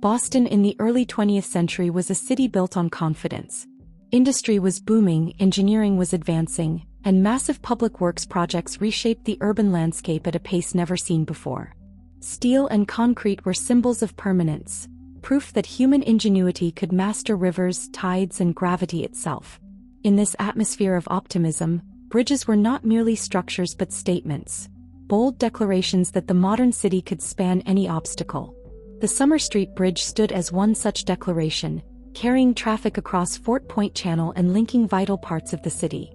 Boston in the early 20th century was a city built on confidence. Industry was booming, engineering was advancing, and massive public works projects reshaped the urban landscape at a pace never seen before. Steel and concrete were symbols of permanence, proof that human ingenuity could master rivers, tides, and gravity itself. In this atmosphere of optimism, bridges were not merely structures but statements, bold declarations that the modern city could span any obstacle. The Summer Street Bridge stood as one such declaration, carrying traffic across Fort Point Channel and linking vital parts of the city.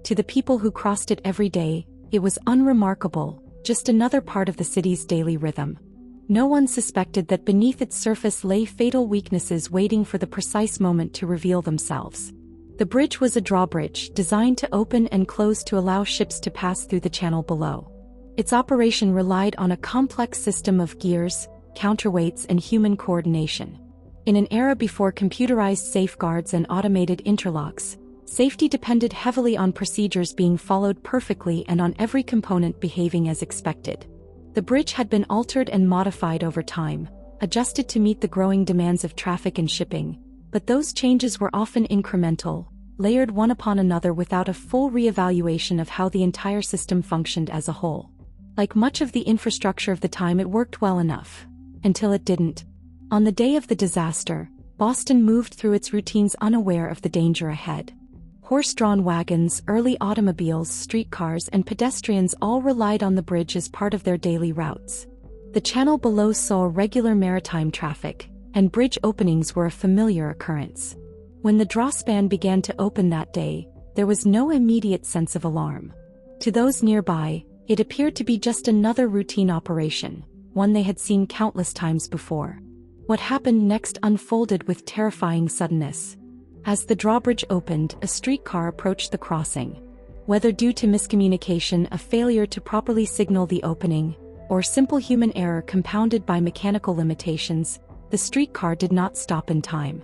To the people who crossed it every day, it was unremarkable, just another part of the city's daily rhythm. No one suspected that beneath its surface lay fatal weaknesses waiting for the precise moment to reveal themselves. The bridge was a drawbridge designed to open and close to allow ships to pass through the channel below. Its operation relied on a complex system of gears, counterweights, and human coordination. In an era before computerized safeguards and automated interlocks, safety depended heavily on procedures being followed perfectly and on every component behaving as expected. The bridge had been altered and modified over time, adjusted to meet the growing demands of traffic and shipping, but those changes were often incremental, layered one upon another without a full re-evaluation of how the entire system functioned as a whole. Like much of the infrastructure of the time, it worked well enough. Until it didn't. On the day of the disaster, Boston moved through its routines unaware of the danger ahead. Horse-drawn wagons, early automobiles, streetcars, and pedestrians all relied on the bridge as part of their daily routes. The channel below saw regular maritime traffic, and bridge openings were a familiar occurrence. When the drawspan began to open that day, there was no immediate sense of alarm. To those nearby, it appeared to be just another routine operation, one they had seen countless times before. What happened next unfolded with terrifying suddenness. As the drawbridge opened, a streetcar approached the crossing. Whether due to miscommunication, a failure to properly signal the opening, or simple human error compounded by mechanical limitations, the streetcar did not stop in time.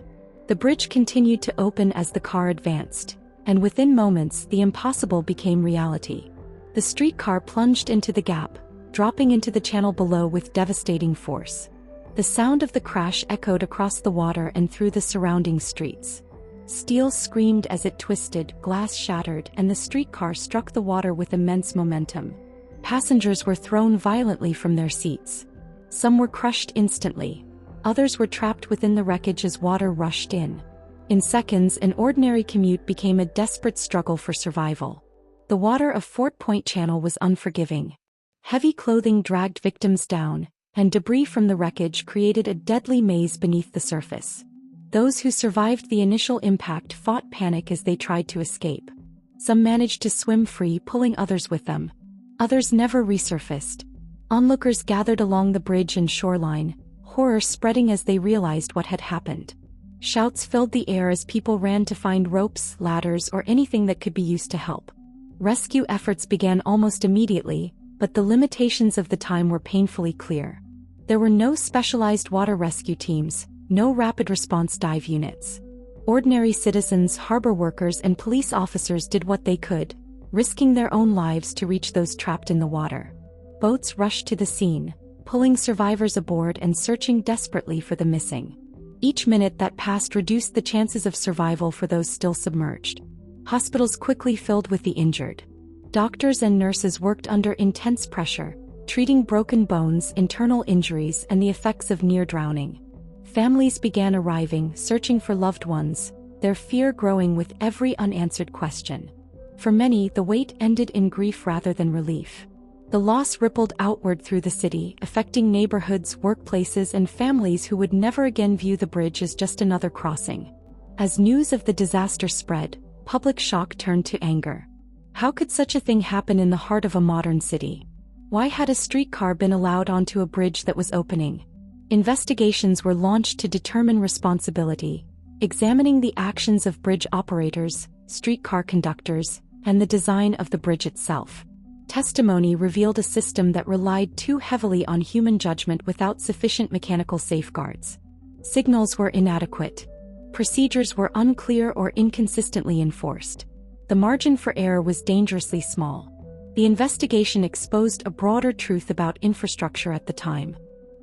The bridge continued to open as the car advanced, and within moments the impossible became reality. The streetcar plunged into the gap, dropping into the channel below with devastating force. The sound of the crash echoed across the water and through the surrounding streets. Steel screamed as it twisted, glass shattered, and the streetcar struck the water with immense momentum. Passengers were thrown violently from their seats. Some were crushed instantly. Others were trapped within the wreckage as water rushed in. In seconds, an ordinary commute became a desperate struggle for survival. The water of Fort Point Channel was unforgiving. Heavy clothing dragged victims down, and debris from the wreckage created a deadly maze beneath the surface. Those who survived the initial impact fought panic as they tried to escape. Some managed to swim free, pulling others with them. Others never resurfaced. Onlookers gathered along the bridge and shoreline, horror spreading as they realized what had happened. Shouts filled the air as people ran to find ropes, ladders, or anything that could be used to help. Rescue efforts began almost immediately, but the limitations of the time were painfully clear. There were no specialized water rescue teams, no rapid response dive units. Ordinary citizens, harbor workers, and police officers did what they could, risking their own lives to reach those trapped in the water. Boats rushed to the scene, pulling survivors aboard and searching desperately for the missing. Each minute that passed reduced the chances of survival for those still submerged. Hospitals quickly filled with the injured. Doctors and nurses worked under intense pressure, treating broken bones, internal injuries, and the effects of near drowning. Families began arriving, searching for loved ones, their fear growing with every unanswered question. For many, the wait ended in grief rather than relief. The loss rippled outward through the city, affecting neighborhoods, workplaces, and families who would never again view the bridge as just another crossing. As news of the disaster spread, public shock turned to anger. How could such a thing happen in the heart of a modern city? Why had a streetcar been allowed onto a bridge that was opening? Investigations were launched to determine responsibility, examining the actions of bridge operators, streetcar conductors, and the design of the bridge itself. Testimony revealed a system that relied too heavily on human judgment without sufficient mechanical safeguards. Signals were inadequate. Procedures were unclear or inconsistently enforced. The margin for error was dangerously small. The investigation exposed a broader truth about infrastructure at the time.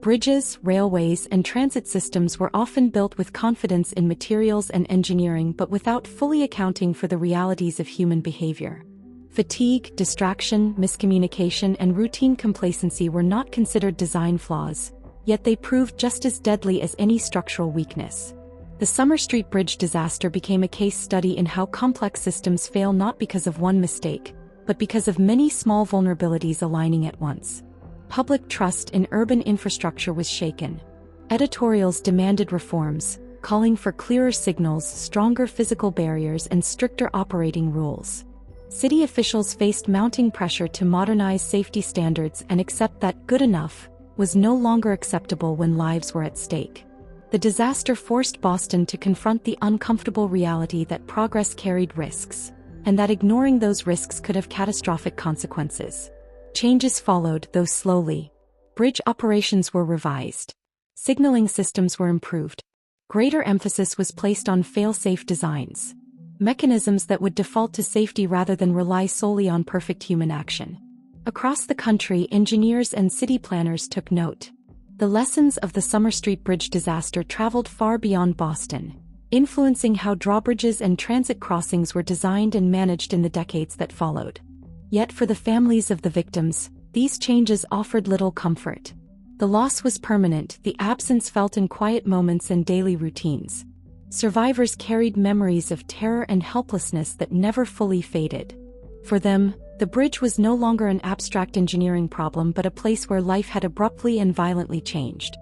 Bridges, railways, and transit systems were often built with confidence in materials and engineering but without fully accounting for the realities of human behavior. Fatigue, distraction, miscommunication, and routine complacency were not considered design flaws, yet they proved just as deadly as any structural weakness. The Summer Street Bridge disaster became a case study in how complex systems fail not because of one mistake, but because of many small vulnerabilities aligning at once. Public trust in urban infrastructure was shaken. Editorials demanded reforms, calling for clearer signals, stronger physical barriers, and stricter operating rules. City officials faced mounting pressure to modernize safety standards and accept that good enough was no longer acceptable when lives were at stake. The disaster forced Boston to confront the uncomfortable reality that progress carried risks, and that ignoring those risks could have catastrophic consequences. Changes followed, though slowly. Bridge operations were revised. Signaling systems were improved. Greater emphasis was placed on fail-safe designs, mechanisms that would default to safety rather than rely solely on perfect human action. Across the country, engineers and city planners took note. The lessons of the Summer Street Bridge disaster traveled far beyond Boston, influencing how drawbridges and transit crossings were designed and managed in the decades that followed. Yet for the families of the victims, these changes offered little comfort. The loss was permanent, the absence felt in quiet moments and daily routines. Survivors carried memories of terror and helplessness that never fully faded. For them, the bridge was no longer an abstract engineering problem but a place where life had abruptly and violently changed.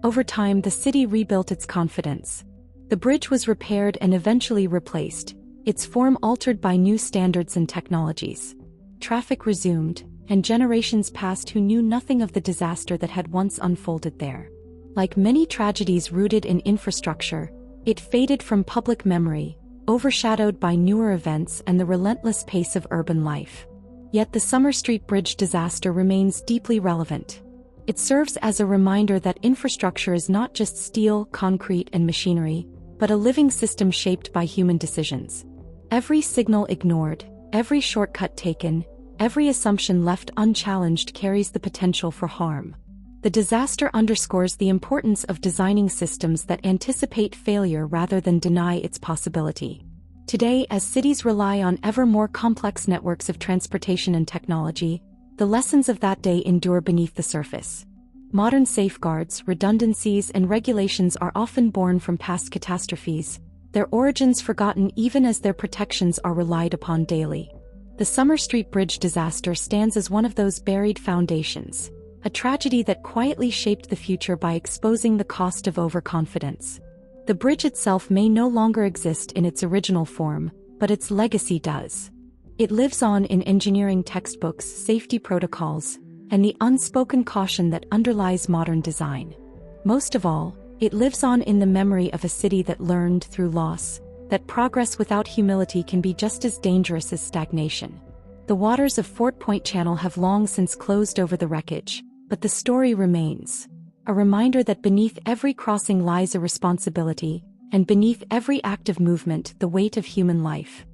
Over time, the city rebuilt its confidence. The bridge was repaired and eventually replaced, its form altered by new standards and technologies. Traffic resumed, and generations passed who knew nothing of the disaster that had once unfolded there. Like many tragedies rooted in infrastructure, it faded from public memory, overshadowed by newer events and the relentless pace of urban life. Yet the Summer Street Bridge disaster remains deeply relevant. It serves as a reminder that infrastructure is not just steel, concrete, and machinery, but a living system shaped by human decisions. Every signal ignored, every shortcut taken, every assumption left unchallenged carries the potential for harm. The disaster underscores the importance of designing systems that anticipate failure rather than deny its possibility. Today, as cities rely on ever more complex networks of transportation and technology, the lessons of that day endure beneath the surface. Modern safeguards, redundancies, and regulations are often born from past catastrophes, their origins forgotten even as their protections are relied upon daily. The Summer Street Bridge disaster stands as one of those buried foundations, a tragedy that quietly shaped the future by exposing the cost of overconfidence. The bridge itself may no longer exist in its original form, but its legacy does. It lives on in engineering textbooks, safety protocols, and the unspoken caution that underlies modern design. Most of all, it lives on in the memory of a city that learned through loss that progress without humility can be just as dangerous as stagnation. The waters of Fort Point Channel have long since closed over the wreckage, but the story remains. A reminder that beneath every crossing lies a responsibility, and beneath every act of movement, the weight of human life.